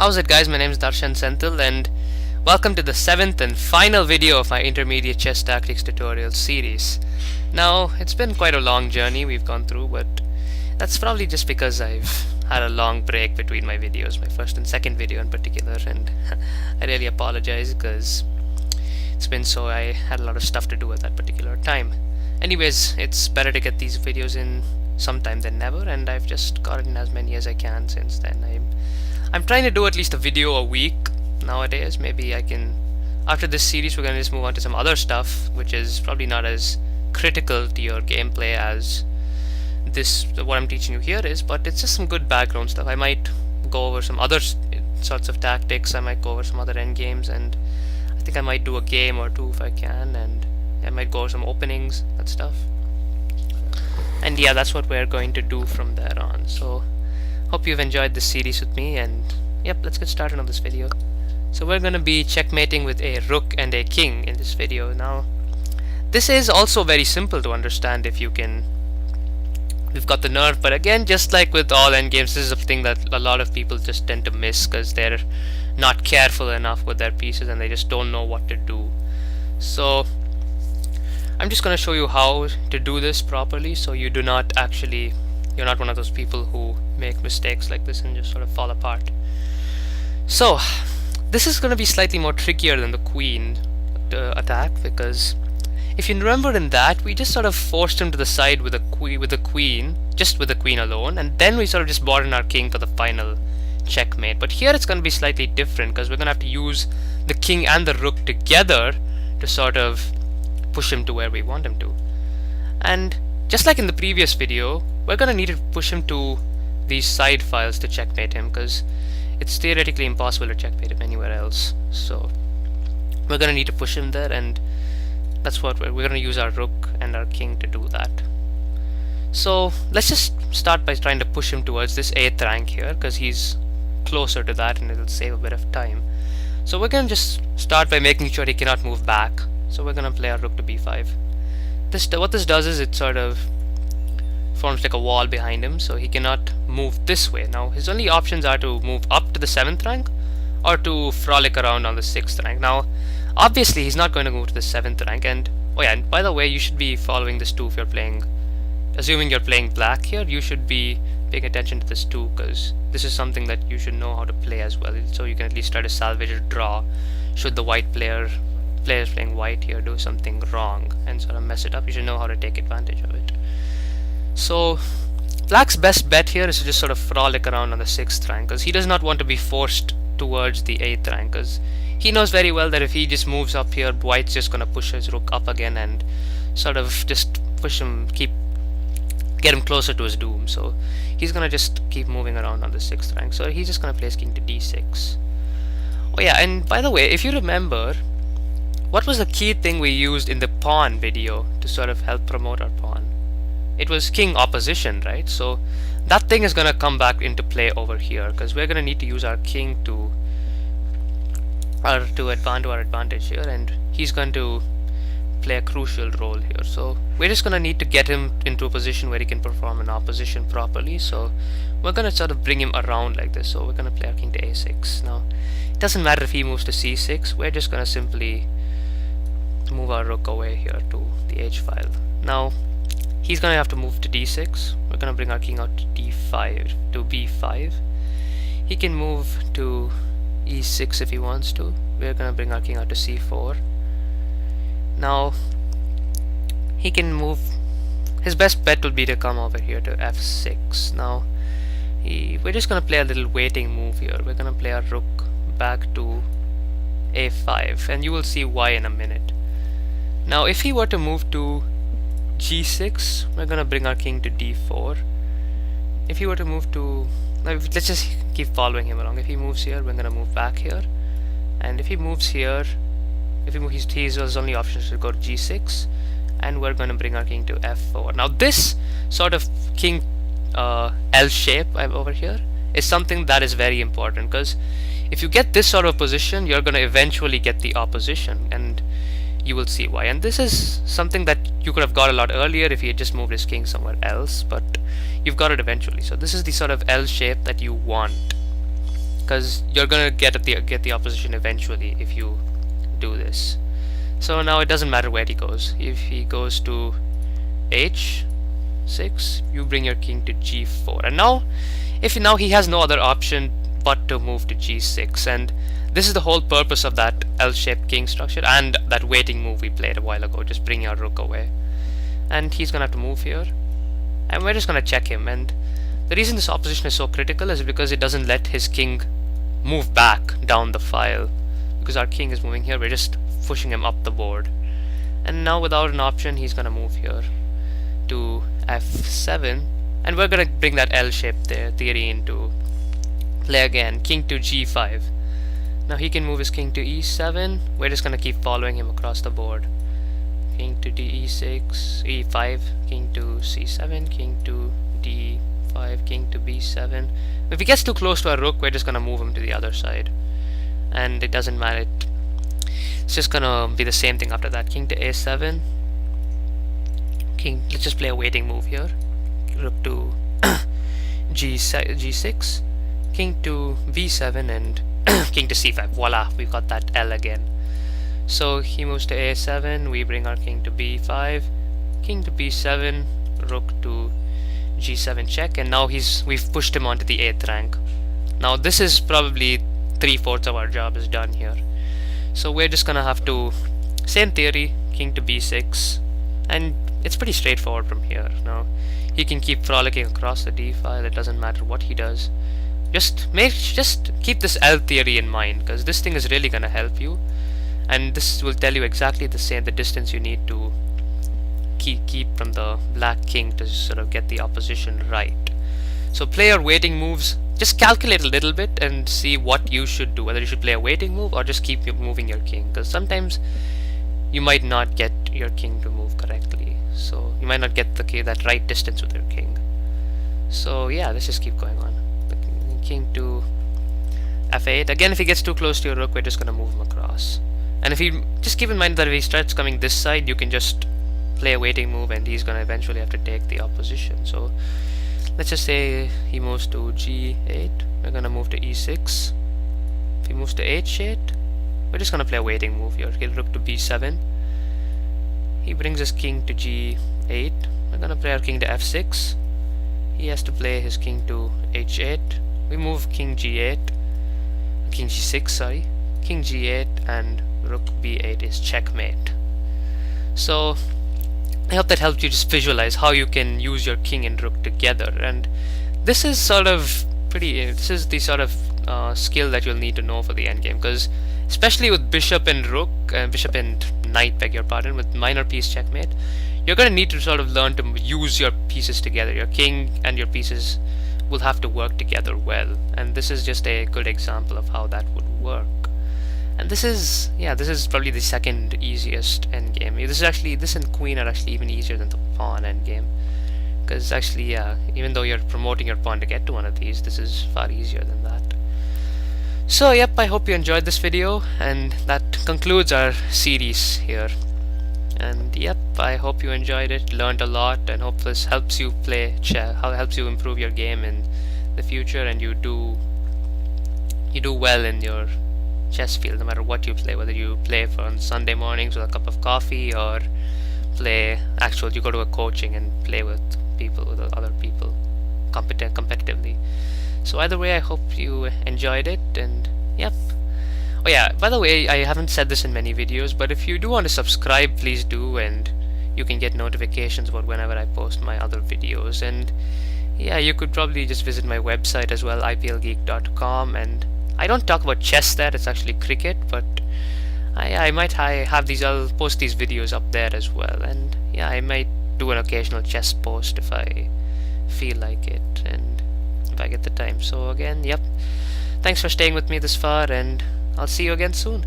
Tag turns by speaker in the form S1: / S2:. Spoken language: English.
S1: How's it, guys? My name is Darshan Senthil and welcome to the 7th and final video of my intermediate chess tactics tutorial series. Now, it's been quite a long journey we've gone through, but that's probably just because I've had a long break between my videos, my first and second video in particular, and I really apologize because I had a lot of stuff to do at that particular time. Anyways, it's better to get these videos in sometime than never, and I've just gotten as many as I can since then. I'm trying to do at least a video a week nowadays. Maybe I can, after this series we're going to just move on to some other stuff which is probably not as critical to your gameplay as what I'm teaching you here is, but it's just some good background stuff. I might go over some other sorts of tactics, I might go over some other endgames, and I think I might do a game or two if I can, and I might go over some openings, that stuff. And yeah, that's what we're going to do from there on. So hope you've enjoyed this series with me, and yep, let's get started on this video. So we're going to be checkmating with a rook and a king in this video. Now this is also very simple to understand if you can, we've got the nerve, but again, just like with all endgames, this is a thing that a lot of people just tend to miss because they're not careful enough with their pieces and they just don't know what to do. So I'm just going to show you how to do this properly, so you do not actually, you're not one of those people who make mistakes like this and just sort of fall apart. So this is going to be slightly more trickier than the queen attack, because if you remember in that, we just sort of forced him to the side with the queen, just with the queen alone, and then we sort of just brought in our king for the final checkmate. But here it's going to be slightly different because we're going to have to use the king and the rook together to sort of push him to where we want him to. And just like in the previous video, we're going to need to push him to these side files to checkmate him, because it's theoretically impossible to checkmate him anywhere else. So we're going to need to push him there, and that's what we're going to use our rook and our king to do that. So let's just start by trying to push him towards this 8th rank here, because he's closer to that and it'll save a bit of time. So we're going to just start by making sure he cannot move back. So we're going to play our rook to b5. What this does is it sort of forms like a wall behind him, so he cannot move this way. Now his only options are to move up to the 7th rank or to frolic around on the 6th rank. Now obviously he's not going to move to the 7th rank, and oh yeah, and by the way, you should be following this too if you're playing, assuming you're playing black here, you should be paying attention to this too, because this is something that you should know how to play as well, so you can at least try to salvage a draw should the players playing white here do something wrong and sort of mess it up. You should know how to take advantage of it. So black's best bet here is to just sort of frolic around on the 6th rank, because he does not want to be forced towards the 8th rank, because he knows very well that if he just moves up here, white's just going to push his rook up again and sort of just push him, get him closer to his doom. So he's going to just keep moving around on the 6th rank. So he's just going to place king to d6. Oh yeah, and by the way, if you remember, what was the key thing we used in the pawn video to sort of help promote our pawn? It was king opposition, right? So that thing is going to come back into play over here, because we're going to need to use our king to advance to our advantage here, and he's going to play a crucial role here. So we're just going to need to get him into a position where he can perform an opposition properly. So we're going to sort of bring him around like this. So we're going to play our king to a6. Now it doesn't matter if he moves to c6, we're just going to simply move our rook away here to the h file. Now he's going to have to move to d6. We're going to bring our king out to d5 to b5. He can move to e6 if he wants to. We're going to bring our king out to c4. Now he can move, his best bet will be to come over here to f6. Now we're just going to play a little waiting move here. We're going to play our rook back to a5, and you will see why in a minute. Now if he were to move to g6, we're going to bring our king to d4. If he were to move to, let's just keep following him along. If he moves here, we're going to move back here, and if he moves here, his only option is to go to g6, and we're going to bring our king to f4. Now this sort of king L shape over here is something that is very important, because if you get this sort of position, you're going to eventually get the opposition, and you will see why. And this is something that you could have got a lot earlier if he had just moved his king somewhere else, but you've got it eventually. So this is the sort of L shape that you want. because you're gonna get the opposition eventually if you do this. So now it doesn't matter where he goes. If he goes to h6, you bring your king to g4, and now he has no other option but to move to g6, and this is the whole purpose of that L-shaped king structure and that waiting move we played a while ago, just bring your rook away. And he's gonna have to move here, and we're just gonna check him. And the reason this opposition is so critical is because it doesn't let his king move back down the file. Because our king is moving here, we're just pushing him up the board. And now without an option, he's gonna move here to f7, and we're gonna bring that L-shaped theory into play again. King to g5. Now he can move his king to e7. We're just gonna keep following him across the board. King to d6, e5, king to c7, king to d5, king to b7. If he gets too close to our rook, we're just gonna move him to the other side, and it doesn't matter. It's just gonna be the same thing after that. King to a7, king. Let's just play a waiting move here. Rook to g6, king to b7, and king to c5. Voila, we've got that L again. So he moves to a7, we bring our king to b5, king to b7, rook to g7 check, and now we've pushed him onto the 8th rank. Now this is probably 3/4 of our job is done here. So we're just gonna have to, same theory, king to b6, and it's pretty straightforward from here. Now he can keep frolicking across the d file, it doesn't matter what he does. Just keep this L theory in mind, because this thing is really gonna help you, and this will tell you exactly the distance you need to keep from the black king to sort of get the opposition right. So play your waiting moves, just calculate a little bit and see what you should do, whether you should play a waiting move or just keep moving your king, because sometimes you might not get your king to move correctly, so you might not get that right distance with your king. So yeah, let's just keep going on. The king to f8. Again, if he gets too close to your rook, we're just gonna move him across. And if he, just keep in mind that if he starts coming this side, you can just play a waiting move and he's gonna eventually have to take the opposition. So let's just say he moves to g8, we're gonna move to e6. If he moves to h8, we're just gonna play a waiting move here. He'll rook to b7. He brings his king to g8. We're gonna play our king to f6. He has to play his king to h8. We move king g8, king g6, sorry, king g8, and rook b8 is checkmate. So I hope that helped you just visualize how you can use your king and rook together. And this is sort of this is the sort of skill that you'll need to know for the endgame, because especially with bishop and rook, bishop and knight, beg your pardon, with minor piece checkmate, you're going to need to sort of learn to use your pieces together. Your king and your pieces will have to work together well, and this is just a good example of how that would work. And this is probably the second easiest endgame. This and queen are actually even easier than the pawn endgame, because actually, even though you're promoting your pawn to get to one of these, this is far easier than that. So yep, I hope you enjoyed this video, and that concludes our series here. And yep, I hope you enjoyed it, learned a lot, and hope this helps you play chess, helps you improve your game in the future, and you do well in your chess field, no matter what you play, whether you play on Sunday mornings with a cup of coffee, or you go to a coaching and play with other people competitively. So either way, I hope you enjoyed it, and yep. Oh yeah, by the way, I haven't said this in many videos, but if you do want to subscribe, please do, and you can get notifications about whenever I post my other videos. And yeah, you could probably just visit my website as well, iplgeek.com, and I don't talk about chess there, it's actually cricket, but I'll post these videos up there as well, and yeah, I might do an occasional chess post if I feel like it, and if I get the time. So again, yep, thanks for staying with me this far, and I'll see you again soon.